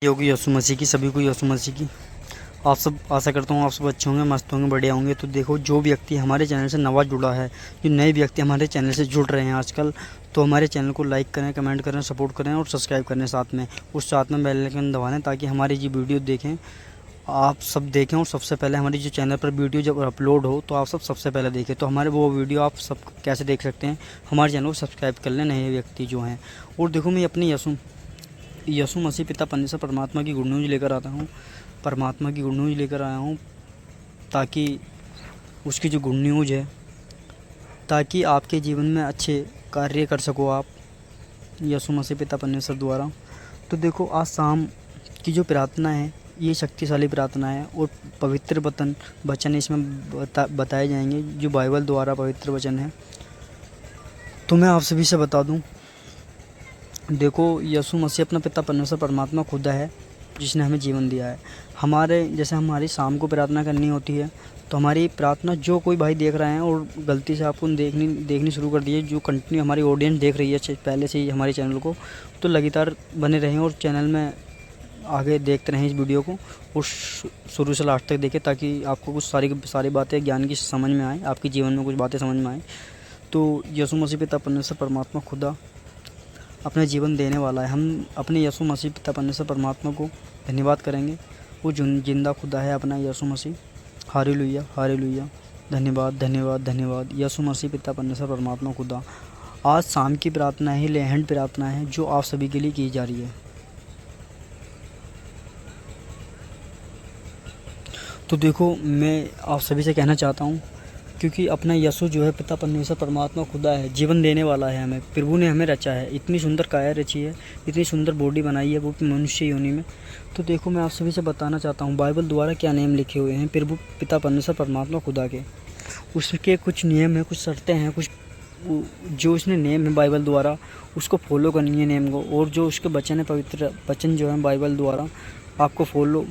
योगी यीशु मसीह की सभी को यीशु मसीह की आप सब आशा करता हूँ आप सब अच्छे होंगे, मस्त होंगे, बढ़िया होंगे। तो देखो, जो व्यक्ति हमारे चैनल से नवा जुड़ा है, जो नए व्यक्ति हमारे चैनल से जुड़ रहे हैं आजकल, तो हमारे चैनल को लाइक करें, कमेंट करें, सपोर्ट करें और सब्सक्राइब करें साथ में बेल आइकन दबा दें, ताकि हमारी जो वीडियो देखें आप सब देखें और सबसे पहले हमारी जो चैनल पर वीडियो जब अपलोड हो तो आप सबसे पहले देखें। तो हमारे वो वीडियो आप सब कैसे देख सकते हैं, हमारे चैनल को सब्सक्राइब कर लें नए व्यक्ति जो हैं। और देखो, मैं अपनी यीशु मसीह पिता परमेश्वर परमात्मा की गुड न्यूज़ लेकर आया हूँ, ताकि उसकी जो गुड न्यूज़ है, ताकि आपके जीवन में अच्छे कार्य कर सको आप यीशु मसीह पिता परमेश्वर द्वारा। तो देखो, आज शाम की जो प्रार्थना है, ये शक्तिशाली प्रार्थना है और पवित्र वचन इसमें बताए जाएंगे, जो बाइबल द्वारा पवित्र वचन है। तो मैं आप सभी से बता दूं, देखो, यीशु मसीह अपना पिता परमेश्वर परमात्मा खुदा है, जिसने हमें जीवन दिया है। जैसे हमारी शाम को प्रार्थना करनी होती है, तो हमारी प्रार्थना जो कोई भाई देख रहे हैं और गलती से आपको देखनी शुरू कर दी है, जो कंटिन्यू हमारी ऑडियंस देख रही है पहले से ही हमारे चैनल को, तो लगातार बने रहें और चैनल में आगे देखते रहें इस वीडियो को और शुरू से लास्ट तक देखें, ताकि आपको कुछ सारी बातें ज्ञान की समझ में आए, आपके जीवन में कुछ बातें समझ में आए। तो यीशु मसीह पिता परमेश्वर परमात्मा खुदा अपना जीवन देने वाला है। हम अपने यीशु मसीह पिता परमेश्वर परमात्मा को धन्यवाद करेंगे। वो जिंदा खुदा है अपना यीशु मसीह। हालेलुया, हालेलुया, धन्यवाद, धन्यवाद, धन्यवाद यीशु मसीह पिता परमेश्वर परमात्मा खुदा। आज शाम की प्रार्थना है, लेहंड प्रार्थना है, जो आप सभी के लिए की जा रही है। तो देखो, मैं आप सभी से कहना चाहता हूँ, क्योंकि अपना यीशु जो है पिता परमेश्वर परमात्मा खुदा है, जीवन देने वाला है। हमें प्रभु ने हमें रचा है, इतनी सुंदर काया रची है, इतनी सुंदर बॉडी बनाई है, वो मनुष्य योनि में। तो देखो, मैं आप सभी से बताना चाहता हूँ बाइबल द्वारा क्या नियम लिखे हुए हैं प्रभु पिता परमेश्वर परमात्मा खुदा के। उसके कुछ नियम हैं, कुछ शर्तें हैं, कुछ जो उसने नेम है बाइबल द्वारा, उसको फॉलो करनी है नेम को। और जो उसके वचन है, पवित्र वचन जो है बाइबल द्वारा, आपको फॉलो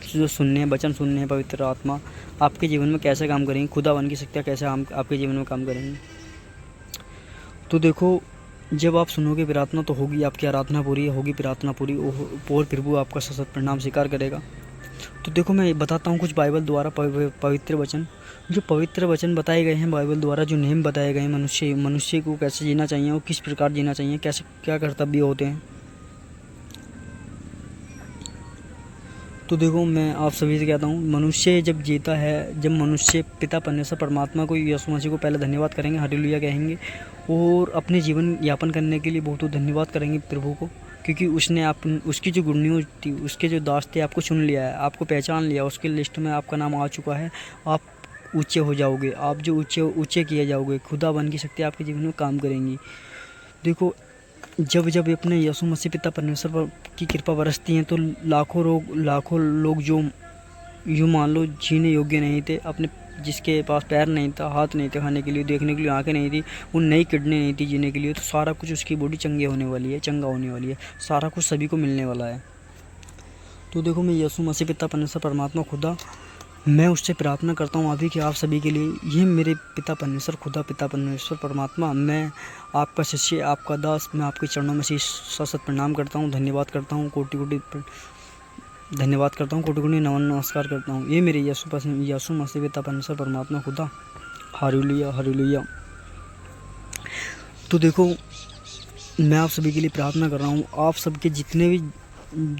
जो सुनने हैं, वचन सुनने हैं, पवित्र आत्मा आपके जीवन में कैसे काम करेंगी, खुदावन की शक्तियाँ कैसे आपके जीवन में काम करेंगी। तो देखो, जब आप सुनोगे प्रार्थना, तो होगी आपकी आराधना पूरी, होगी प्रार्थना पूरी, और प्रभु आपका सशक्त परिणाम स्वीकार करेगा। तो देखो, मैं बताता हूँ कुछ बाइबल द्वारा पवित्र वचन, जो पवित्र वचन बताए गए हैं बाइबल द्वारा, जो नेम बताए गए हैं मनुष्य को कैसे जीना चाहिए और किस प्रकार जीना चाहिए, कैसे क्या कर्तव्य होते हैं। तो देखो, मैं आप सभी से कहता हूँ, मनुष्य जब जीता है, जब मनुष्य पिता परमेश्वर परमात्मा को, यीशु मसीह को पहले धन्यवाद करेंगे, हालेलुया कहेंगे, और अपने जीवन यापन करने के लिए बहुत धन्यवाद करेंगे प्रभु को, क्योंकि उसकी जो गुड न्यूज़ थी, उसके जो दास थे, आपको चुन लिया है, आपको पहचान लिया, उसके लिस्ट में आपका नाम आ चुका है। आप ऊँचे हो जाओगे, आप जो ऊँचे किए जाओगे, खुदावन की शक्ति आपके जीवन में काम करेंगी। देखो, जब अपने यीशु मसीह पिता परमेश्वर की कृपा बरसती हैं, तो लाखों लोग जो यूँ मान लो जीने योग्य नहीं थे, अपने जिसके पास पैर नहीं था, हाथ नहीं थे खाने के लिए, देखने के लिए आंखें नहीं थी, वो नई किडनी नहीं थी जीने के लिए, तो सारा कुछ उसकी बॉडी चंगा होने वाली है, सारा कुछ सभी को मिलने वाला है। तो देखो, मैं यीशु मसीह पिता परमेश्वर परमात्मा खुदा, मैं उससे प्रार्थना करता हूँ अभी कि आप सभी के लिए, ये मेरे पिता परमेश्वर खुदा, पिता परमेश्वर परमात्मा, मैं आपका शिष्य, आपका दास, मैं आपके चरणों में सशत प्रणाम करता हूँ, धन्यवाद करता हूँ, कोटि नमस्कार करता हूँ। ये मेरे यीशु मसीह पिता परमेश्वर परमात्मा खुदा। Hallelujah, hallelujah. तो देखो, मैं आप सभी के लिए प्रार्थना कर रहा हूँ, आप सबके जितने भी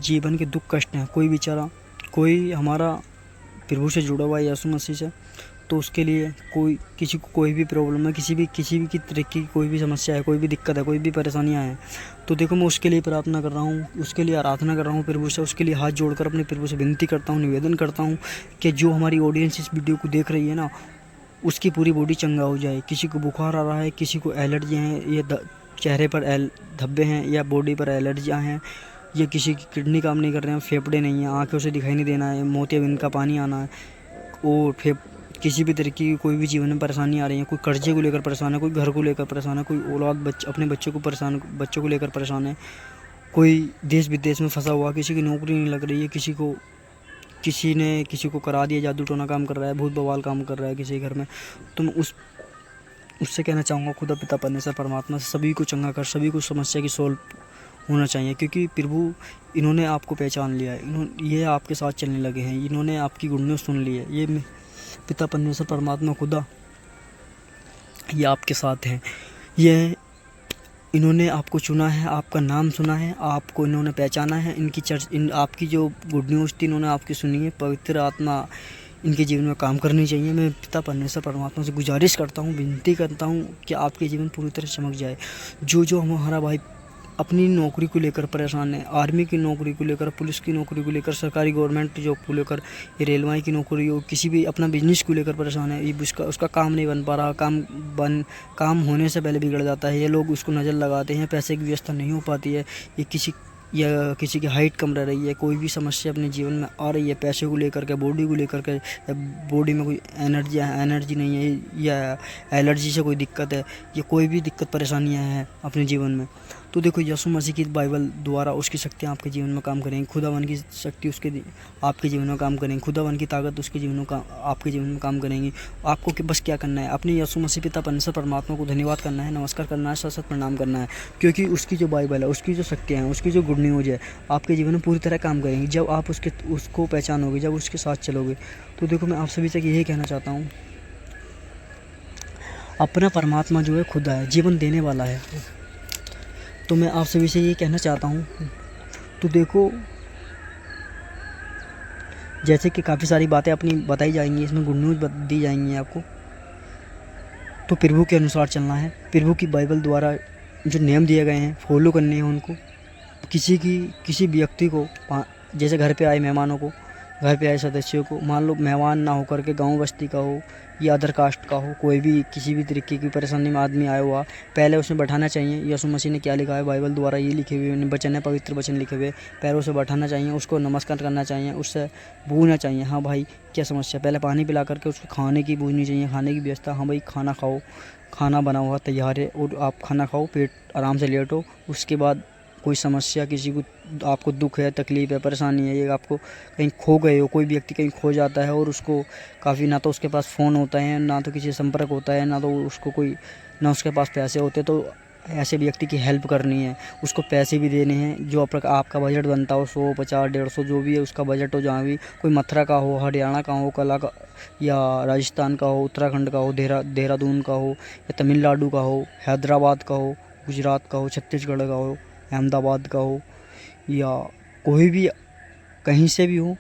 जीवन के दुख कष्ट हैं, कोई हमारा प्रभु से जुड़ा हुआ है यीशु मसीह से, तो उसके लिए किसी को कोई भी प्रॉब्लम है, किसी भी की तरह की कोई भी समस्या है, कोई भी दिक्कत है, कोई भी परेशानियां हैं, तो देखो, मैं उसके लिए प्रार्थना कर रहा हूँ, उसके लिए आराधना कर रहा हूँ प्रभु से, उसके लिए हाथ जोड़कर अपने प्रभु से विनती करता हूँ, निवेदन करता हूँ कि जो हमारी ऑडियंस इस वीडियो को देख रही है ना, उसकी पूरी बॉडी चंगा हो जाए। किसी को बुखार आ रहा है, किसी को एलर्जी हैं, या चेहरे पर धब्बे हैं, या बॉडी पर एलर्जियाँ हैं, या किसी की किडनी काम नहीं कर रहे हैं, फेफड़े नहीं हैं, आँखें से दिखाई नहीं देना है, मोतियाबिंद का पानी आना है, और किसी भी तरह की कोई भी जीवन में परेशानी आ रही है, कोई कर्जे को लेकर परेशान है, कोई घर को लेकर परेशान है, कोई अपने बच्चों को लेकर परेशान है, कोई देश विदेश में फंसा हुआ, किसी की नौकरी नहीं लग रही है, किसी को करा दिया, जादू टोना काम कर रहा है, भूत बवाल काम कर रहा है किसी घर में, तो मैं उससे कहना चाहूँगा, खुदा पिता परमेश्वर परमात्मा सभी को चंगा कर, सभी को समस्या की सॉल्व होना चाहिए, क्योंकि प्रभु इन्होंने आपको पहचान लिया है, ये आपके साथ चलने लगे हैं, इन्होंने आपकी गुड न्यूज़ सुन ली है। ये पिता परमेश्वर परमात्मा खुदा ये आपके साथ हैं। ये इन्होंने आपको चुना है, आपका नाम सुना है, आपको इन्होंने पहचाना है। आपकी जो गुड न्यूज़ थी इन्होंने आपकी सुनी है। पवित्र आत्मा इनके जीवन में काम करनी चाहिए। मैं पिता परमेश्वर परमात्मा से गुजारिश करता हूँ, विनती करता हूँ कि आपके जीवन पूरी तरह चमक जाए। जो हमारा भाई अपनी नौकरी को लेकर परेशान है, आर्मी की नौकरी को लेकर, पुलिस की नौकरी को लेकर, सरकारी गवर्नमेंट जॉब को लेकर, ये रेलवे की नौकरी हो, किसी भी अपना बिजनेस को लेकर परेशान है, ये उसका काम नहीं बन पा रहा, काम होने से पहले बिगड़ जाता है, ये लोग उसको नज़र लगाते हैं, पैसे की व्यवस्था नहीं हो पाती है, ये किसी की हाइट कम रह रही है, कोई भी समस्या अपने जीवन में आ रही है, पैसे को लेकर के, बॉडी को लेकर के, या बॉडी में कोई एनर्जी नहीं है, या एलर्जी से कोई दिक्कत है, या कोई भी दिक्कत परेशानियां हैं अपने जीवन में, तो देखो यीशु मसीह की बाइबल द्वारा उसकी शक्तियाँ आपके जीवन में काम करेंगी। खुदावन की शक्ति आपके जीवन में काम करेंगी, खुदावन की ताकत उसके जीवन में आपके जीवन में काम करेंगी। आपको बस क्या करना है, अपने यीशु मसीह पिता परमेश्वर परमात्मा को धन्यवाद करना है, नमस्कार करना है, सत सत प्रणाम करना है, क्योंकि उसकी जो बाइबल है, उसकी जो शक्तियाँ हैं, उसकी जो गुड न्यूज़ है आपके जीवन में पूरी तरह काम करेंगी। जब आप उसको पहचानोगे, जब उसके साथ चलोगे, तो देखो मैं आप सभी से यही कहना चाहता हूँ, अपना परमात्मा जो है खुदा है, जीवन देने वाला है। तो मैं आप सभी से ये कहना चाहता हूँ, तो देखो जैसे कि काफ़ी सारी बातें अपनी बताई जाएंगी, इसमें गुड न्यूज़ दी जाएंगी आपको, तो प्रभु के अनुसार चलना है। प्रभु की बाइबल द्वारा जो नियम दिए गए हैं फॉलो करने हैं उनको। किसी व्यक्ति को, जैसे घर पे आए मेहमानों को, घर पे आए सदस्यों को, मान लो मेहमान ना होकर के गांव बस्ती का हो या अदर कास्ट का हो, कोई भी किसी भी तरीके की परेशानी में आदमी आया हुआ, पहले उसमें बैठाना चाहिए। यीशु मसीह ने क्या लिखा है बाइबल द्वारा, ये लिखे हुए वचन है, पवित्र वचन लिखे हुए, पैरों से बैठाना चाहिए, उसको नमस्कार करना चाहिए, उससे पूछना चाहिए, हाँ भाई क्या समस्या, पहले पानी पिला करके उसको खाने की पूछनी चाहिए, खाने की व्यवस्था, हाँ भाई खाना खाओ, खाना बना हुआ तैयार है और आप खाना खाओ, पेट आराम से लेटो। उसके बाद कोई समस्या, किसी को आपको दुख है, तकलीफ़ है, परेशानी है, ये आपको कहीं खो गए हो, कोई व्यक्ति कहीं खो जाता है और उसको काफ़ी, ना तो उसके पास फ़ोन होता है, ना तो किसी संपर्क होता है, ना तो उसको कोई, ना उसके पास पैसे होते, तो ऐसे व्यक्ति की हेल्प करनी है, उसको पैसे भी देने हैं। जो आपका बजट बनता हो 100, 50, 150 जो भी है उसका बजट हो, जहाँ भी कोई मथुरा का हो, हरियाणा का हो, कला का या राजस्थान का हो, उत्तराखंड का हो, देहरादून का हो, या तमिलनाडु का हो, हैदराबाद का हो, गुजरात का हो, छत्तीसगढ़ का हो, अहमदाबाद का हो, या कोई भी कहीं से भी हो,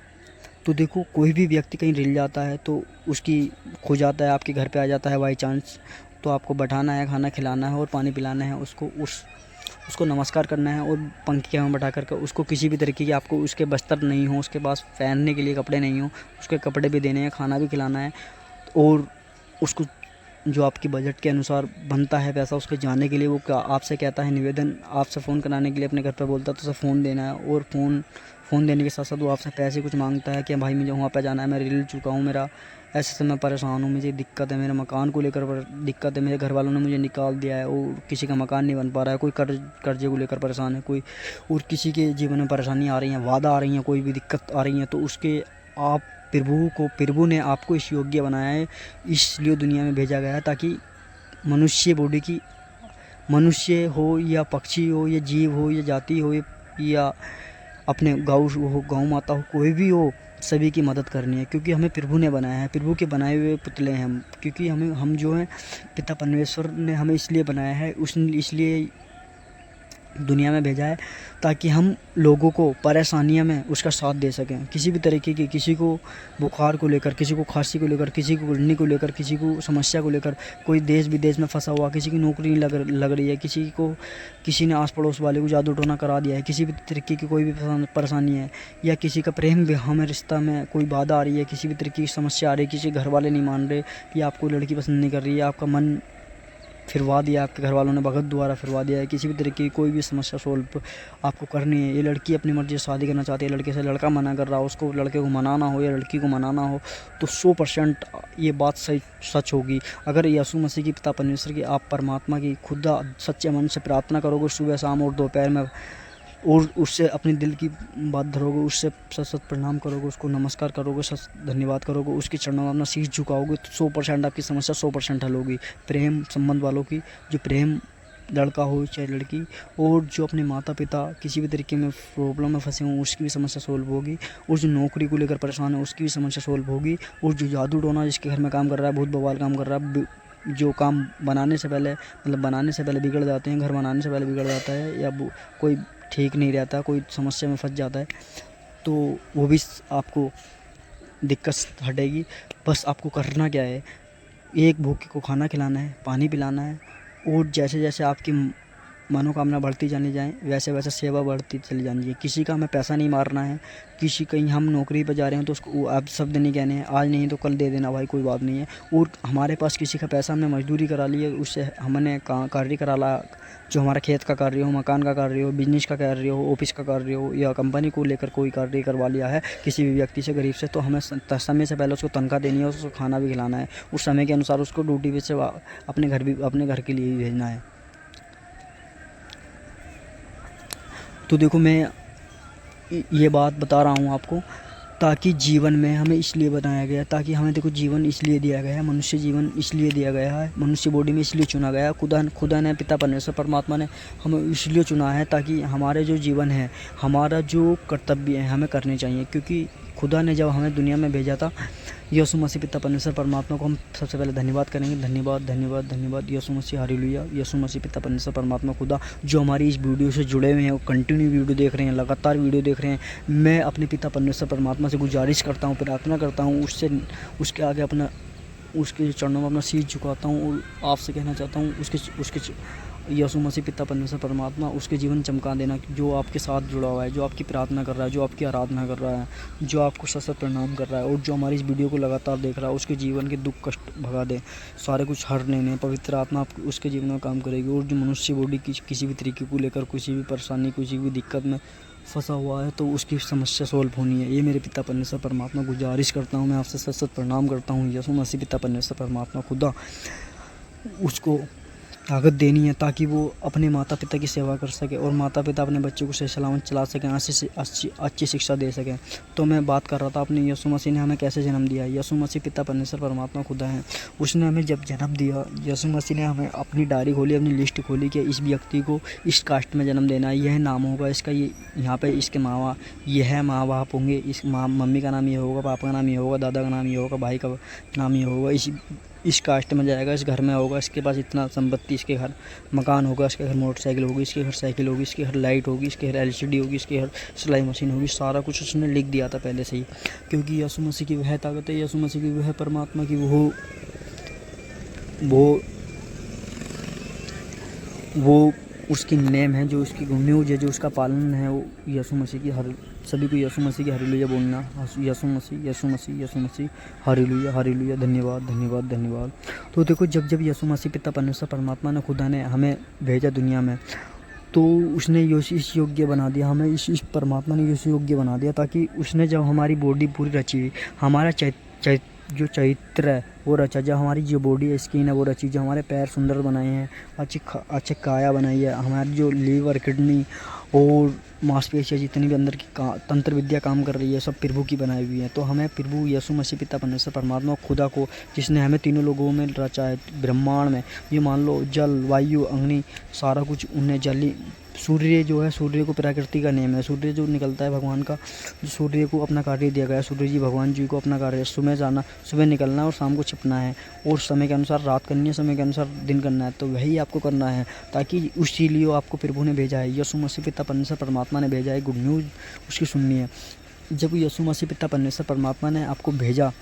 तो देखो कोई भी व्यक्ति कहीं रिल जाता है तो उसकी खो जाता है, आपके घर पे आ जाता है बाई चांस, तो आपको बैठाना है, खाना खिलाना है और पानी पिलाना है, उसको नमस्कार करना है और पंखे में बैठा करके उसको किसी भी तरीके की, आपको उसके बस्तर नहीं हो, उसके पास पहनने के लिए कपड़े नहीं हो, उसके कपड़े भी देने हैं, खाना भी खिलाना है, और उसको जो आपकी बजट के अनुसार बनता है पैसा उसके जाने के लिए, वो आपसे कहता है निवेदन, आपसे फ़ोन कराने के लिए अपने घर पर बोलता है, तो उसे फ़ोन देना है, और फ़ोन देने के साथ साथ वो आपसे पैसे कुछ मांगता है कि भाई मुझे वहाँ पे जाना है, मैं रिल चुका हूँ, मेरा ऐसे से मैं परेशान हूँ, मुझे दिक्कत है, मेरे मकान को लेकर दिक्कत है, मेरे घर वालों ने मुझे निकाल दिया है और किसी का मकान नहीं बन पा रहा है, कोई कर्जे को लेकर परेशान है, कोई और किसी के जीवन में परेशानी आ रही है, वादा आ रही है, कोई भी दिक्कत आ रही है, तो उसके आप प्रभु ने आपको इस योग्य बनाया है, इसलिए दुनिया में भेजा गया है ताकि मनुष्य हो या पक्षी हो या जीव हो या जाति हो या अपने गौ माता हो, कोई भी हो, सभी की मदद करनी है, क्योंकि हमें प्रभु ने बनाया है, प्रभु के बनाए हुए पुतले हैं हम, क्योंकि हम जो हैं पिता परमेश्वर ने हमें इसलिए बनाया है, उसने इसलिए दुनिया में भेजा है ताकि हम लोगों को परेशानियों में उसका साथ दे सकें, किसी भी तरीके की, किसी को बुखार को लेकर, किसी को खांसी को लेकर, किसी को किडनी को लेकर, किसी को समस्या को लेकर, कोई देश विदेश में फंसा हुआ, किसी की नौकरी नहीं लग रही है, किसी ने आस पड़ोस वाले को जादू टोना करा दिया है, किसी भी तरीके की कोई भी परेशानी है, या किसी का प्रेम विवाह में रिश्ता में कोई बाधा आ रही है, किसी भी तरीके की समस्या आ रही है, किसी घर वाले नहीं मान रहे, या आपको लड़की पसंद नहीं कर रही है, आपका मन फिरवा दिया, आपके घर वालों ने भगत द्वारा फिरवा दिया है, किसी भी तरीके की कोई भी समस्या सोल्व आपको करनी है, ये लड़की अपनी मर्जी से शादी करना चाहती है, लड़के से लड़का मना कर रहा हो, उसको लड़के को मनाना हो या लड़की को मनाना हो, तो 100% ये बात सच होगी अगर यीशु मसीह की पिता परमेश्वर की, आप परमात्मा की खुदा सच्चे मन से प्रार्थना करोगे सुबह शाम और दोपहर में, और उससे अपने दिल की बात धरोगे, उससे सत प्रणाम करोगे, उसको नमस्कार करोगे, धन्यवाद करोगे, उसके चरणों में अपना शीश झुकाओगे, तो 100% आपकी समस्या 100% हल होगी। प्रेम संबंध वालों की जो प्रेम लड़का हो चाहे लड़की, और जो अपने माता पिता किसी भी तरीके में प्रॉब्लम में फंसे हों उसकी भी समस्या सोल्व होगी, और जो नौकरी को लेकर परेशान है उसकी भी समस्या सोल्व होगी, और जो जादू टोना जिसके घर में काम कर रहा है, भूत बवाल काम कर रहा है, जो काम बनाने से पहले मतलब बनाने से पहले बिगड़ जाते हैं, घर बनाने से पहले बिगड़ जाता है, या कोई ठीक नहीं रहता, कोई समस्या में फंस जाता है, तो वो भी आपको दिक्कत हटेगी। बस आपको करना क्या है, एक भूखे को खाना खिलाना है, पानी पिलाना है, और जैसे जैसे आपकी मनोकामना बढ़ती जानी जाए वैसे वैसे सेवा बढ़ती चली जानी चाहिए। किसी का हमें पैसा नहीं मारना है, किसी कहीं हम नौकरी पर जा रहे हैं तो उसको आप शब्द नहीं कहने हैं, आज नहीं तो कल दे देना भाई, कोई बात नहीं है। और हमारे पास किसी का पैसा हमने मजदूरी करा ली है, उससे हमने कार्य करा ला, जो हमारा खेत का कार्य हो, मकान का कार्य हो, बिजनेस का कार्य हो, ऑफिस का कार्य हो, या कंपनी को लेकर कोई कार्य करवा लिया है किसी भी व्यक्ति से, गरीब से, तो हमें समय से पहले उसको तनख्वाह देनी है, उसको खाना भी खिलाना है, उस समय के अनुसार उसको ड्यूटी पे से अपने घर के लिए भी भेजना है। तो देखो मैं ये बात बता रहा हूँ आपको, ताकि जीवन में हमें इसलिए बनाया गया, ताकि हमें देखो जीवन इसलिए दिया गया है, मनुष्य जीवन इसलिए दिया गया है, मनुष्य बॉडी में इसलिए चुना गया है, खुदा ने, पिता परमेश्वर परमात्मा ने हमें इसलिए चुना है ताकि हमारे जो जीवन है, हमारा जो कर्तव्य है हमें करने चाहिए। क्योंकि खुदा ने जब हमें दुनिया में भेजा था, यीशु मसीह पिता परमेश्वर परमात्मा को हम सबसे पहले धन्यवाद करेंगे। धन्यवाद धन्यवाद धन्यवाद यीशु मसीह, हालेलुया। यीशु मसीह पिता परमेश्वर परमात्मा खुदा जो हमारी इस वीडियो से जुड़े हुए हैं, वो कंटिन्यू वीडियो देख रहे हैं, लगातार वीडियो देख रहे हैं, मैं अपने पिता परमेश्वर परमात्मा से गुजारिश करता हूँ, प्रार्थना करता हूँ, उसके आगे उसके चरणों में अपना सिर झुकाता हूँ, और आपसे कहना चाहता हूँ उसके यीशु मसीह पिता परमेश्वर परमात्मा उसके जीवन चमका देना, जो आपके साथ जुड़ा हुआ है, जो आपकी प्रार्थना कर रहा है, जो आपकी आराधना कर रहा है, जो आपको सशक्त प्रणाम कर रहा है, और जो हमारी इस वीडियो को लगातार देख रहा है, उसके जीवन के दुख कष्ट भगा दे, सारे कुछ हर लेने पवित्र आत्मा उसके जीवन में काम करेगी। और जो मनुष्य बॉडी की किसी भी तरीके को लेकर किसी भी परेशानी, किसी भी दिक्कत में फंसा हुआ है, तो उसकी समस्या सॉल्व होनी है। ये मेरे पिता परमेश्वर परमात्मा गुजारिश करता हूँ, मैं आपसे सशक्त प्रणाम करता हूँ। यीशु मसीह पिता परमेश्वर परमात्मा खुदा उसको ताकत देनी है, ताकि वो अपने माता पिता की सेवा कर सके, और माता पिता अपने बच्चों को सही सलामत चला सकें, अच्छी शिक्षा दे सकें। तो मैं बात कर रहा था अपने यीशु मसीह ने हमें कैसे जन्म दिया है। यीशु मसीह पिता परमेश्वर परमात्मा खुदा है, उसने हमें जब जन्म दिया, यीशु मसीह ने हमें अपनी डायरी खोली, अपनी लिस्ट खोली कि इस व्यक्ति को इस कास्ट में जन्म देना है, यह नाम होगा इसका, ये यहाँ पे इसके यह माँ बाप होंगे, इस मम्मी का नाम ये होगा, पापा का नाम ये होगा, दादा का नाम ये होगा, भाई का नाम ये होगा, इस कास्ट में जाएगा, इस घर में होगा, इसके पास इतना संपत्ति, इसके घर मकान होगा, इसके घर मोटरसाइकिल होगी, इसके घर साइकिल होगी, इसके घर लाइट होगी, इसके घर एलसीडी होगी, इसके घर सिलाई मशीन होगी, सारा कुछ उसने लिख दिया था पहले से ही। क्योंकि यीशु मसीह की वह ताकत है, यीशु मसीह की वह परमात्मा की वो उसकी नेम है, जो उसकी न्यूज है, जो उसका पालन है, वो यीशु मसीह की सभी को यीशु मसीह की हालेलुया बोलना। यीशु मसीह यीशु मसीह यीशु मसीह, हालेलुया हालेलुया, धन्यवाद धन्यवाद धन्यवाद। तो देखो जब यीशु मसीह पिता परमेश्वर परमात्मा ने, खुदा ने हमें भेजा दुनिया में, तो उसने इस योग्य बना दिया हमें, इस परमात्मा ने इस योग्य बना दिया, ताकि उसने जब हमारी बॉडी पूरी रची हुई, हमारा जो चरित्र है वो रचा, जो हमारी जो बॉडी है, स्किन है वो रची, जो हमारे पैर सुंदर बनाए हैं, अच्छे काया बनाई है, हमारी जो लीवर, किडनी और मांसपेशियाँ जितनी भी अंदर की तंत्र विद्या काम कर रही है, सब प्रभु की बनाई हुई है। तो हमें प्रभु यीशु मसीह पिता परमेश्वर परमात्मा खुदा को, जिसने हमें तीनों लोगों में रचा है, ब्रह्मांड में, ये मान लो जल, वायु, अग्नि, सारा कुछ उनने जली, सूर्य जो है, सूर्य को प्रकृति का नेम है, सूर्य जो निकलता है भगवान का, जो सूर्य को अपना कार्य दिया गया है, सूर्य जी भगवान जी को अपना कार्य, सुबह निकलना है और शाम को छिपना है, और समय के अनुसार रात करनी है, समय के अनुसार दिन करना है। तो वही आपको करना है, ताकि उसी लिए आपको प्रभु ने भेजा है, यीशु मसीह पिता परमेश्वर परमात्मा ने भेजा है। गुड न्यूज़ उसकी सुननी है। जब यीशु मसीह पिता परमेश्वर परमात्मा ने आपको भेजा,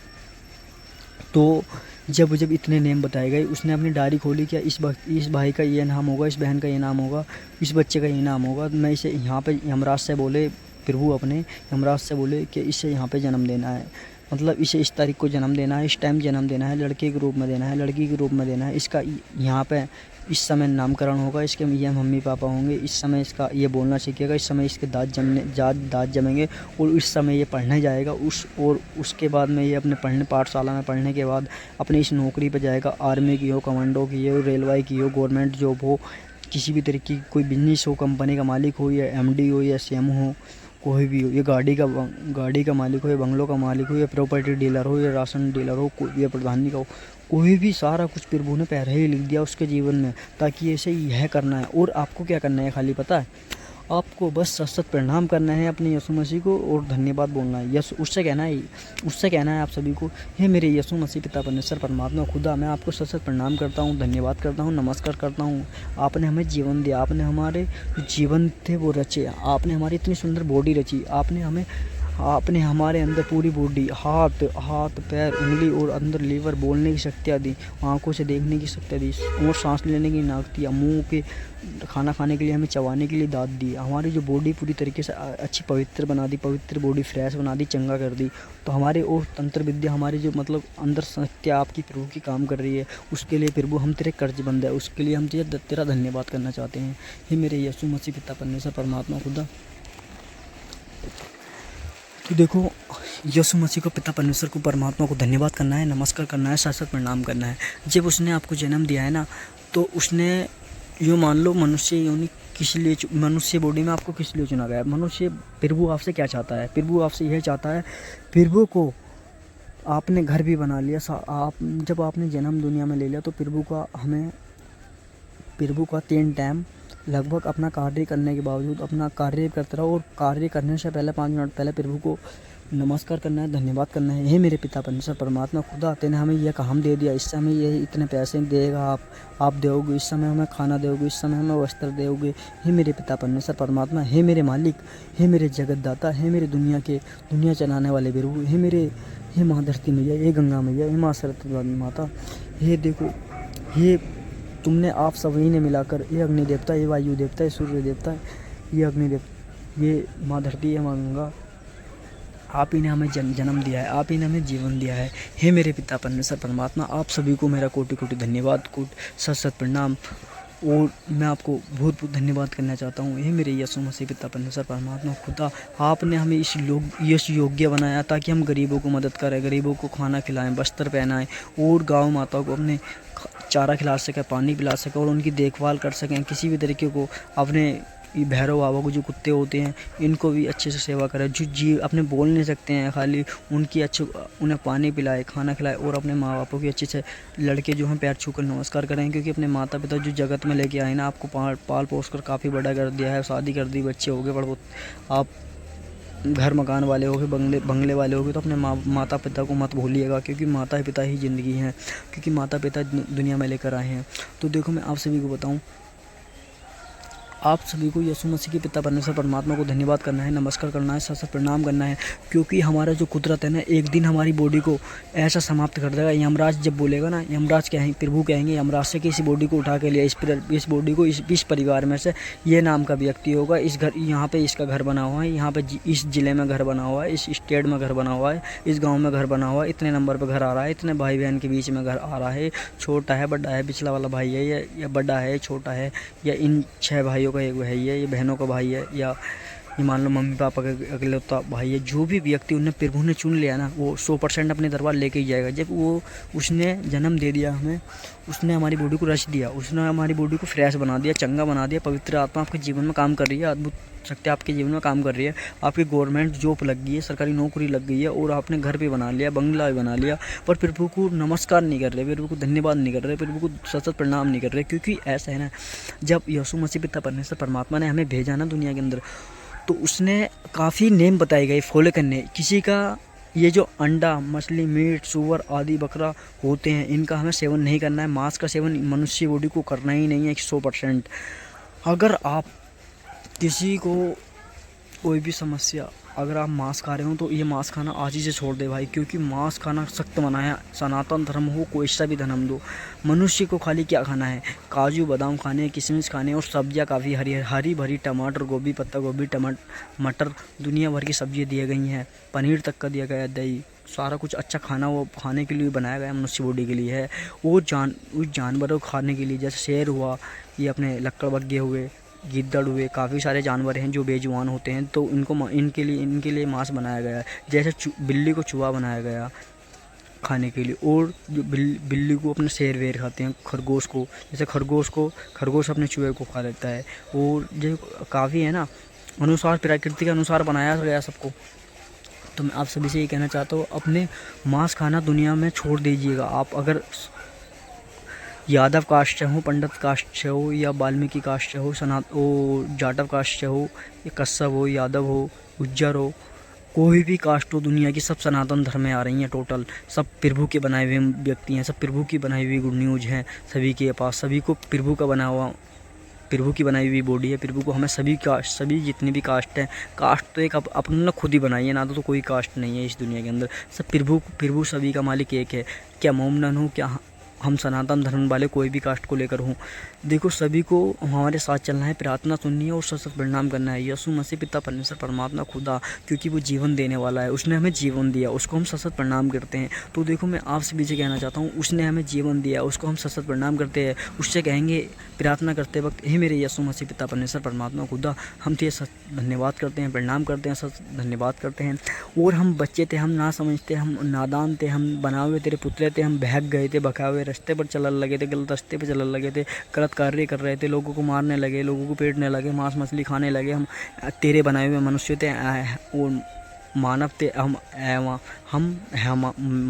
तो जब इतने नेम बताए गए, उसने अपनी डायरी खोली, क्या इस भाई का ये नाम होगा, इस बहन का ये नाम होगा, इस बच्चे का ये नाम होगा। मैं इसे यहाँ पे यमराज से बोले, प्रभु अपने यमराज से बोले कि इसे यहाँ पे जन्म देना है, मतलब इसे इस तारीख को जन्म देना है, इस टाइम जन्म देना है, लड़के के रूप में देना है, लड़की के रूप में देना है, इसका यहाँ पे इस समय नामकरण होगा, इसके ये मम्मी पापा होंगे, इस समय इसका ये बोलना सीखेगा, इस समय इसके दांत जमेंगे, और इस समय ये पढ़ने जाएगा, और उसके बाद में ये अपने पाठशाला में पढ़ने के बाद अपनी इस नौकरी पर जाएगा, आर्मी की हो, कमांडो की हो, रेलवे की हो, गवर्नमेंट जॉब हो, किसी भी तरीके की कोई बिजनेस हो, कंपनी का मालिक हो, या एमडी हो, या सीएम हो, कोई भी हो, ये गाड़ी का मालिक हो, या बंगलों का मालिक हो, या प्रॉपर्टी डीलर हो, या राशन डीलर हो, या प्रधानी का हो, कोई भी सारा कुछ प्रभु ने पहले ही लिख दिया उसके जीवन में, ताकि ऐसे यह करना है। और आपको क्या करना है खाली पता है, आपको बस सत सत प्रणाम करना है अपने यीशु मसीह को और धन्यवाद बोलना है। उससे कहना है आप सभी को, हे मेरे यीशु मसीह पिता परमेश्वर परमात्मा खुदा, मैं आपको सत सत प्रणाम करता हूँ, धन्यवाद करता हूँ, नमस्कार करता हूँ। आपने हमें जीवन दिया, आपने हमारे जो जीवन थे वो रचे, आपने हमारी इतनी सुंदर बॉडी रची, आपने हमारे अंदर पूरी बॉडी, हाथ पैर उंगली और अंदर लीवर, बोलने की शक्तियाँ दी, आंखों से देखने की शक्तियाँ दी और सांस लेने की नाक दिया, मुंह के खाना खाने के लिए हमें चबाने के लिए दांत दी, हमारी जो बॉडी पूरी तरीके से अच्छी पवित्र बना दी, पवित्र बॉडी फ्रेश बना दी, चंगा कर दी। तो हमारे और तंत्र विद्या, हमारी जो मतलब अंदर शक्तियाँ आपकी प्रभु की काम कर रही है, उसके लिए प्रभु हम तेरे कर्जबंद है, उसके लिए हम तेरा धन्यवाद करना चाहते हैं। हे मेरे यीशु मसीह पिता परमेश्वर परमात्मा खुदा। तो देखो, यीशु मसीह को, पिता परमेश्वर को, परमात्मा को धन्यवाद करना है, नमस्कार करना है, साथ प्रणाम करना है। जब उसने आपको जन्म दिया है ना, तो उसने यूँ मान लो मनुष्य योनि किस लिए, मनुष्य बॉडी में आपको किस लिए चुना गया है? मनुष्य, प्रभु आपसे क्या चाहता है? प्रभु आपसे यह चाहता है, प्रभु को आपने घर भी बना लिया, जब आपने जन्म दुनिया में ले लिया तो प्रभु का 3 टाइम लगभग अपना कार्य करने के बावजूद अपना कार्य करते रहो, और कार्य करने से पहले 5 मिनट पहले प्रभु को नमस्कार करना है, धन्यवाद करना है। हे मेरे पिता परमेश्वर परमात्मा खुदा, तेने हमें यह काम दे दिया, इस समय ये इतने पैसे देगा आप दोगे, इस समय हमें खाना दोगे, इस समय हमें वस्त्र दोगे। हे मेरे पिता परमेश्वर परमात्मा, हे मेरे मालिक, हे मेरे जगतदाता, हे मेरे दुनिया चलाने वाले प्रभु, हे माँ धरती मैया, हे गंगा मैया, हे माँ सरस्वती माता, हे देखो, हे तुमने आप सभी ने मिलाकर, ये अग्नि देवता, ये वायु देवता, ये सूर्य देवता, ये अग्नि देवता, ये माँ धरती, ये माँ गंगा, आप ही ने हमें जन्म दिया है, आप ही ने हमें जीवन दिया है। हे मेरे पिता परमेश्वर परमात्मा, आप सभी को मेरा कोटि कोटि धन्यवाद, सत प्रणाम, और मैं आपको बहुत बहुत धन्यवाद करना चाहता हूँ। हे मेरे यीशु मसीह पिता परमेश्वर परमात्मा खुदा, आपने हमें इस योग्य बनाया ताकि हम गरीबों को मदद करें, गरीबों को खाना खिलाएं, वस्त्र पहनाएं, और गाँव माताओं को अपने चारा खिला सकें, पानी पिला सकें, और उनकी देखभाल कर सकें। किसी भी तरीके को अपने भैरव बाबा को, जो कुत्ते होते हैं, इनको भी अच्छे से सेवा करें। जो अपने बोल नहीं सकते हैं, खाली उन्हें पानी पिलाए, खाना खिलाए, और अपने माँ बापों की अच्छे से, लड़के जो हैं पैर छूकर नमस्कार करें, क्योंकि अपने माता पिता जो जगत में लेके आए ना, आपको पाल पोस कर काफ़ी बड़ा कर दिया है, शादी कर दी, बच्चे हो गए, पर आप घर मकान वाले हो गए, बंगले वाले हो गए, तो अपने माता पिता को मत भूलिएगा, क्योंकि माता पिता ही ज़िंदगी हैं, क्योंकि माता पिता दुनिया में लेकर आए हैं। तो देखो, मैं आप सभी को बताऊं, आप सभी को यीशु मसीह के पिता परमेश्वर परमात्मा को धन्यवाद करना है, नमस्कार करना है, सत प्रणाम करना है, क्योंकि हमारा जो कुदरत है ना, एक दिन हमारी बॉडी को ऐसा समाप्त कर देगा। यमराज जब बोलेगा ना, यमराज प्रभु कहेंगे यमराज से कि इस बॉडी को उठा के लिया, इस बॉडी को इस परिवार में से ये नाम का व्यक्ति होगा, यहाँ पे इसका घर बना हुआ है, यहाँ पे इस ज़िले में घर बना हुआ है, इस स्टेट में घर बना हुआ है, इस गाँव में घर बना हुआ है, इतने नंबर पर घर आ रहा है, इतने भाई बहन के बीच में घर आ रहा है, छोटा है बड़ा है, पिछला वाला भाई है या बड़ा है छोटा है, या इन 6 भाइयों का एक है, ये बहनों का भाई है, या ये मान लो मम्मी पापा का अकेलौता भाई है। जो भी व्यक्ति उन्हें प्रभु ने चुन लिया ना, वो 100% अपने दरबार लेके ही जाएगा। जब उसने जन्म दे दिया हमें, उसने हमारी बॉडी को रच दिया, उसने हमारी बॉडी को फ्रेश बना दिया, चंगा बना दिया, पवित्र आत्मा आपके जीवन में काम कर रही है, अद्भुत शक्ति आपके जीवन में काम कर रही है, आपकी गवर्नमेंट जॉब लग गई है, सरकारी नौकरी लग गई है, और आपने घर भी बना लिया, बंगला भी बना लिया, पर प्रभु को नमस्कार नहीं कर रहे, प्रभु को धन्यवाद नहीं कर रहे, प्रभु को सत प्रणाम नहीं कर रहे। क्योंकि ऐसा है ना, जब यीशु मसीह पिता परमेश्वर परमात्मा ने हमें भेजा ना दुनिया के अंदर, तो उसने काफ़ी नेम बताए गए फॉलो करने। किसी का ये जो अंडा, मछली, मीट, सूअर आदि बकरा होते हैं, इनका हमें सेवन नहीं करना है। मांस का सेवन मनुष्य बॉडी को करना ही नहीं है 100%। अगर आप किसी को कोई भी समस्या, अगर आप मांस खा रहे हो तो ये मांस खाना आज ही से छोड़ दे भाई, क्योंकि मांस खाना सख्त मना है। सनातन धर्म हो, कोई सा भी धर्म दो, मनुष्य को खाली क्या खाना है, काजू बादाम खाने, किशमिश खाने, और सब्जियां काफ़ी हरी भरी, टमाटर, गोभी, पत्ता गोभी, मटर, दुनिया भर की सब्जियां दी गई हैं, पनीर तक का दिया गया है, दही, सारा कुछ अच्छा खाना वो खाने के लिए बनाया गया मनुष्य बॉडी के लिए है। वो जानवरों को खाने के लिए, जैसे शेर हुआ, ये अपने लकड़बग्घे हुए, गिद्दड़ हुए, काफ़ी सारे जानवर हैं जो बेजुबान होते हैं, तो इनके लिए मांस बनाया गया है। जैसे बिल्ली को चूहा बनाया गया खाने के लिए, और जो बिल्ली को अपने शेर वेर खाते हैं, खरगोश को, जैसे खरगोश अपने चूहे को खा लेता है। और जो काफ़ी है ना, अनुसार प्रकृति के अनुसार बनाया गया सबको। तो मैं आप सभी से ये कहना चाहता हूँ, अपने मांस खाना दुनिया में छोड़ दीजिएगा। आप अगर यादव कास्ट से हो, पंडित कास्ट से हो, या वाल्मीकि कास्ट से हो, जाटव कास्ट से हो, या कश्यप हो, यादव हो, गुज्जर हो, कोई भी कास्ट हो दुनिया की, सब सनातन धर्म में आ रही हैं टोटल। सब प्रभु के बनाए हुए व्यक्ति हैं, सब प्रभु की बनाई हुई गुड न्यूज़ हैं सभी के पास। सभी को प्रभु का बना हुआ, प्रभु की बनाई हुई बॉडी है। प्रभु को हमें सभी कास्ट, सभी जितनी भी कास्ट हैं, कास्ट तो एक अपने ने खुद ही बनाई है, ना तो कोई कास्ट नहीं है इस दुनिया के अंदर। सब प्रभु सभी का मालिक एक है। क्या मोमडन हो, क्या हम सनातन धर्म वाले कोई भी कास्ट को लेकर हों, देखो सभी को हमारे साथ चलना है, प्रार्थना सुननी है और सत प्रणाम करना है। यीशु मसीह पिता परमेश्वर परमात्मा खुदा, क्योंकि वो जीवन देने वाला है, उसने हमें जीवन दिया, उसको हम सत प्रणाम करते हैं। तो देखो मैं आपसे भी कहना चाहता हूँ, उसने हमें जीवन दिया, उसको हम सत प्रणाम करते हैं। उससे कहेंगे प्रार्थना करते वक्त, हे मेरे यीशु मसीह पिता परमेश्वर परमात्मा खुदा, हम तेरे सत धन्यवाद करते हैं, प्रणाम करते हैं, सत धन्यवाद करते हैं। और हम बच्चे थे, हम ना समझते, हम नादान थे, हम बनाए हुए तेरे पुतले थे, हम बहक गए थे, बकाए हुए रास्ते पर चलने लगे थे, गलत रास्ते पर चलने लगे थे, गलत कार्य कर रहे थे, लोगों को मारने लगे, लोगों को पीटने लगे, मांस मछली खाने लगे। हम तेरे बनाए हुए मनुष्य थे और मानव थे। हम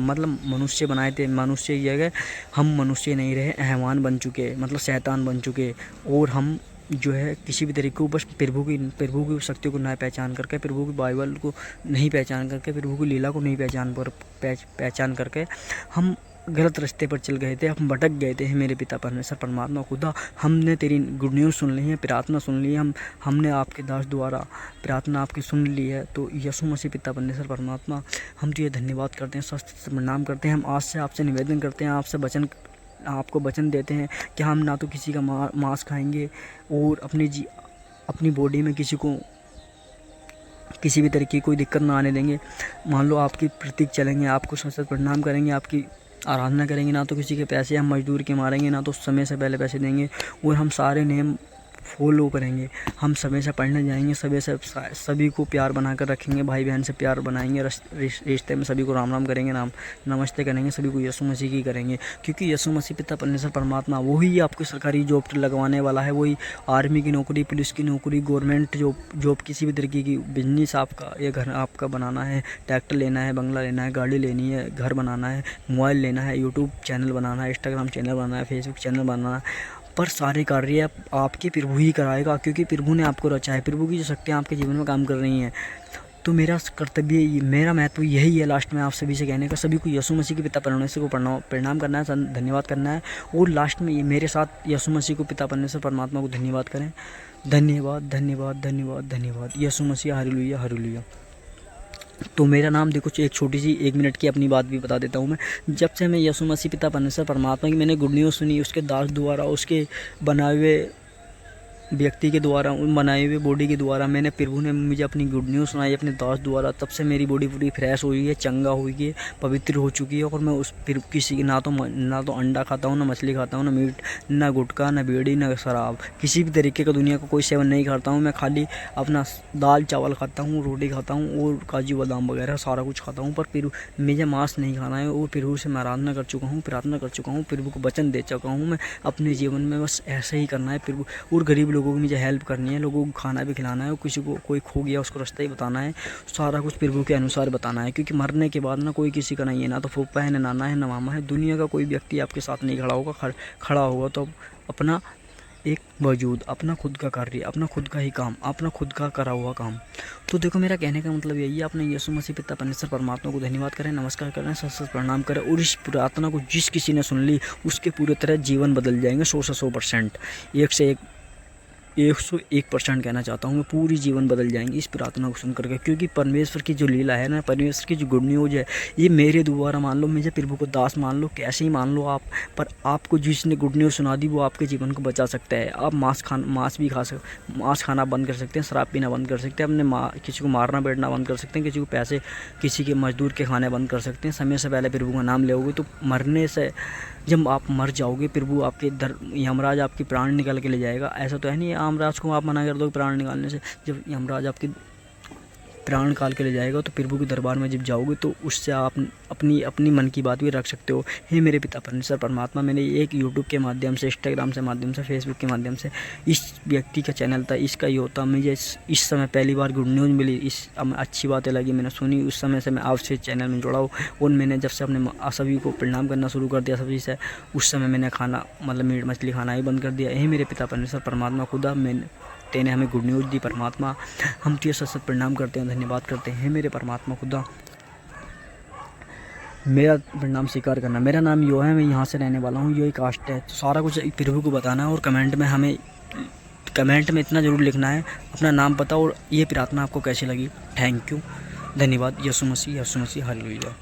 मतलब मनुष्य बनाए थे, मनुष्य की जगह हम मनुष्य नहीं रहे, हैवान बन चुके, मतलब शैतान बन चुके। और हम जो है किसी भी तरीके को बस प्रभु की शक्तियों को ना पहचान करके, प्रभु की बाइबल को नहीं पहचान करके, प्रभु की लीला को नहीं पहचान करके हम गलत रास्ते पर चल गए थे, हम भटक गए थे। मेरे पिता परमेश्वर परमात्मा खुदा, हमने तेरी गुड न्यूज़ सुन ली है, प्रार्थना सुन ली है, हमने आपके दास द्वारा प्रार्थना आपकी सुन ली है। तो यीशु मसीह पिता परमेश्वर परमात्मा, हम तुझे धन्यवाद करते हैं, स्वस्थ प्रणाम करते हैं। हम आज से आपसे निवेदन करते हैं, आपको वचन देते हैं कि हम ना तो किसी का मांस खाएंगे और अपनी बॉडी में किसी को किसी भी तरीके की कोई दिक्कत ना आने देंगे। मान लो आपकी प्रतीक चलेंगे, आपको सत प्रणाम करेंगे, आपकी आराधना करेंगे, ना तो किसी के पैसे हम मजदूर के मारेंगे, ना तो समय से पहले पैसे देंगे। और हम सारे नियम फॉलो करेंगे, हम समय से पढ़ने जाएंगे, सभी को प्यार बनाकर रखेंगे, भाई बहन से प्यार बनाएंगे, रिश्ते में सभी को राम राम करेंगे, नमस्ते करेंगे, सभी को यीशु मसीह की करेंगे। क्योंकि यीशु मसीह पिता परमेश्वर परमात्मा वही आपको सरकारी जॉब लगवाने वाला है, वही आर्मी की नौकरी, पुलिस की नौकरी, गवर्नमेंट जॉब, किसी भी तरीके की बिजनेस आपका या घर आपका बनाना है, ट्रैक्टर लेना है, बंगला लेना है, गाड़ी लेनी है, घर बनाना है, मोबाइल लेना है, यूट्यूब चैनल बनाना है, इंस्टाग्राम चैनल बनाना है, फेसबुक चैनल बनाना है, पर सारे कार्य आपके प्रभु ही कराएगा, क्योंकि प्रभु ने आपको रचा है। प्रभु की जो शक्तियाँ आपके जीवन में काम कर रही हैं। तो मेरा कर्तव्य, मेरा महत्व यही है लास्ट में आप सभी से कहने का, सभी को यीशु मसीह के पिता परमेश्वर को प्रणाम करना है, धन्यवाद करना है। और लास्ट में मेरे साथ यीशु मसीह को पिता परमेश्वर परमात्मा को धन्यवाद करें। धन्यवाद धन्यवाद धन्यवाद धन्यवाद, यीशु मसीह, हालेलुया हालेलुया। तो मेरा नाम देखो, एक छोटी सी 1 मिनट की अपनी बात भी बता देता हूँ मैं। जब से मैं यीशु मसीह पिता परमेश्वर परमात्मा की मैंने गुड न्यूज़ सुनी, उसके दास द्वारा, उसके बनाए हुए व्यक्ति के द्वारा, बनाए हुए बॉडी के द्वारा, मैंने प्रभु ने मुझे अपनी गुड न्यूज़ सुनाई अपने दास द्वारा, तब से मेरी बॉडी पूरी फ्रेश हुई है, चंगा हुई है, पवित्र हो चुकी है। और मैं उस फिर किसी ना तो अंडा खाता हूँ, ना मछली खाता हूँ, ना मीट, ना गुटखा, ना बीड़ी, ना शराब, किसी भी तरीके का दुनिया का कोई सेवन नहीं करता हूँ। मैं खाली अपना दाल चावल खाता हूँ, रोटी खाता हूँ और काजू बादाम वगैरह सारा कुछ खाता हूँ। पर फिर मुझे मांस नहीं खाना है। और प्रभु से मैं आराधना कर चुका हूँ, प्रार्थना कर चुका हूँ, प्रभु को वचन दे चुका हूँ। मैं अपने जीवन में बस ऐसा ही करना है प्रभु, और गरीब लोगों की मुझे हेल्प करनी है, लोगों को खाना भी खिलाना है, और किसी को कोई खो गया उसको रास्ता ही बताना है, सारा कुछ प्रभु के अनुसार बताना है। क्योंकि मरने के बाद ना कोई किसी का नहीं है, ना तो फूफा है, ना नाना है, ना मामा है, दुनिया का कोई व्यक्ति आपके साथ नहीं खड़ा होगा। खड़ा होगा तो अपना एक वजूद, अपना खुद का कार्य, अपना खुद का ही काम, अपना खुद का करा हुआ काम। तो देखो मेरा कहने का मतलब यही है, अपने यीशु मसीह पिता परमेश्वर परमात्मा को धन्यवाद करें, नमस्कार करें, सत प्रणाम करें। और इस प्रार्थना को जिस किसी ने सुन ली उसके पूरी तरह जीवन बदल जाएंगे, 100% 101% कहना चाहता हूँ मैं, पूरी जीवन बदल जाएंगे इस प्रार्थना को सुन करके। क्योंकि परमेश्वर की जो लीला है ना, परमेश्वर की जो गुड न्यूज़ है, ये मेरे द्वारा मान लो, मुझे प्रभु को दास मान लो, कैसे ही मान लो आप, पर आपको जिसने गुड न्यूज़ सुना दी वो आपके जीवन को बचा सकता है। आप मांस खाना बंद कर सकते हैं, शराब पीना बंद कर सकते हैं, अपने किसी को मारना बैठना बंद कर सकते हैं, किसी को पैसे, किसी के मजदूर के खाने बंद कर सकते हैं। समय से पहले प्रभु का नाम लेओगे तो मरने से, जब आप मर जाओगे प्रभु आपके यमराज आपकी प्राण निकाल के ले जाएगा। ऐसा तो है नहीं यमराज को आप मना कर दो प्राण निकालने से। जब यमराज आपकी प्राण काल के ले जाएगा, तो प्रभु के दरबार में जब जाओगे तो उससे आप अपनी अपनी मन की बात भी रख सकते हो। हे मेरे पिता परमेश्वर परमात्मा, मैंने एक यूट्यूब के माध्यम से, इंस्टाग्राम से माध्यम से, फेसबुक के माध्यम से, इस व्यक्ति का चैनल था, इसका ये होता, मुझे इस समय पहली बार गुड न्यूज़ मिली, इस अच्छी बातें लगी, मैंने सुनी, उस समय से मैं आपसे चैनल में जुड़ा हूँ। और मैंने जब से अपने सभी को प्रणाम करना शुरू कर दिया सभी से, उस समय मैंने खाना मतलब मीट मछली खाना ही बंद कर दिया। हे मेरे पिता परमेश्वर परमात्मा खुदा, तेने हमें गुड न्यूज़ दी परमात्मा, हम तुझे सत प्रणाम करते हैं, धन्यवाद करते हैं। हे मेरे परमात्मा खुदा, मेरा प्रणाम स्वीकार करना। मेरा नाम यो है, मैं यहाँ से रहने वाला हूँ, यो एक कास्ट है। तो सारा कुछ प्रभु को बताना है और कमेंट में इतना ज़रूर लिखना है अपना नाम, पता और ये प्रार्थना आपको कैसी लगी। थैंक यू, धन्यवाद। यीशु मसीह, हालेलुया।